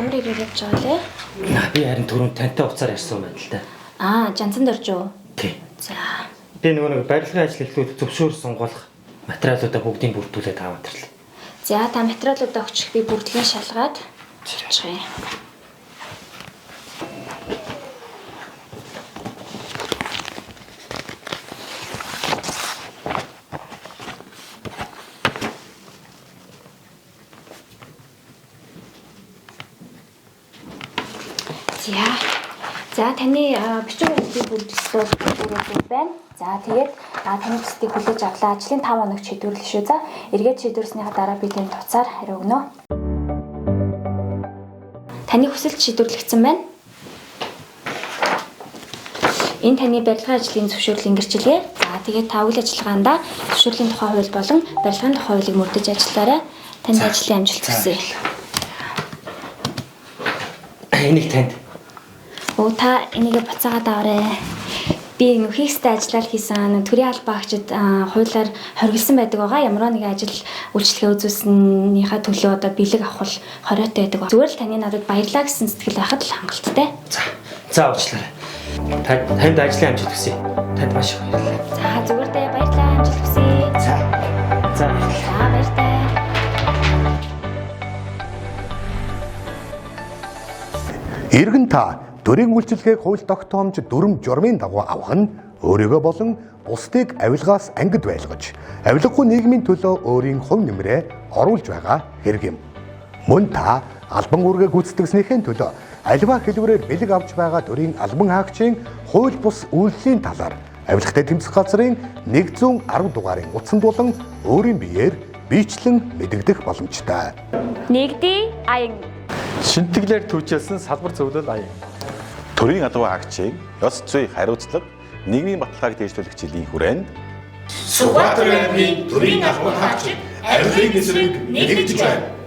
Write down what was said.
ямар ирээр явж байгаа лээ? Би харин түрүүн тантай уцаар ярьсан юм байна л да. Жанцанд орж юу? Тий. За. Би нэг барилгын ажил хэллүүд зөвшөөр сонгох материалуудаа бүгдийг бүрдүүлээд аваад ирлээ. За та материалуудаа өгчих би бүрдлэн шалгаад авчихъя. За таны бичиг баримтыг бүрдүүлсэн бүрдүүлсэн байна. За тэгээд таны төслийг хүлээж авлаа. Ажлын 5 хоног шийдвэрлэх шүү. За эргээд шийдвэрлснийхаа дараа би танд туцаар хариу өгнө. Таны хүсэлт шийдвэрлэгдсэн байна. Энэ таны барилгын ажлын зөвшөөрлийн гэрчлэгээ. За тэгээд та үйл ажиллагаанда зөвшөөрлийн тухай хууль болон барилгын тухай хуулийг мөрдөж ажиллаарай. Танд ажлын амжилт хүсье. Энийг танд. Та энийг буцаагаад аваарай. Би хийхстэй ажиллаар хийсэн төрийн албаагчид хуулиар хоригдсан байдаг байгаа. Ямар нэгэн ажил үйлчлэгээ үзүүлснийхаа төлөө одоо бэлэг авах бол хориотой байдаг. Зүгээр л таны надад баярлаа гэсэн сэтгэл байхад л хангалттай. За уучлаарай. Танд ажлын амжилт хүсье. Танд маш их баярлалаа. За зүгээр дээ баярлалаа амжилт хүсье. За баярлалаа. Иргэн та төрийн үйлчилгээг хууль тогтоомж дүрм журмын дагуу авах нь өөрийгөө болон бусдыг авилгаас ангид байлгаж, авилгагүй нийгмийн төлөө өөрийн хувь нэмрээ оруулж байгаа хэрэг юм. Мөн та албан үүргээ гүйцэтгэснийхээ төлөө аливаа хэлбэрээр бэлэг авч байгаа төрийн албан хаагчийн хууль бус үйлсийн талаар авилгатай тэмцэх газрын 110 дугаарын утсанд болон өөрийн биеэр биечлэн мэдэгдэх боломжтой. Нэгдий аян. Шинтгэлээр түүчилсэн салбар зөвлөл аян. Төрийн албан хаагчийн ёс зүй хариуцлага нийгмийн баталгааг дэвшүүлэх жилийн хүрээнд Сүхбаатар аймгийн төрийн албан хаагчид авилгын эсрэг нэгдэж байна.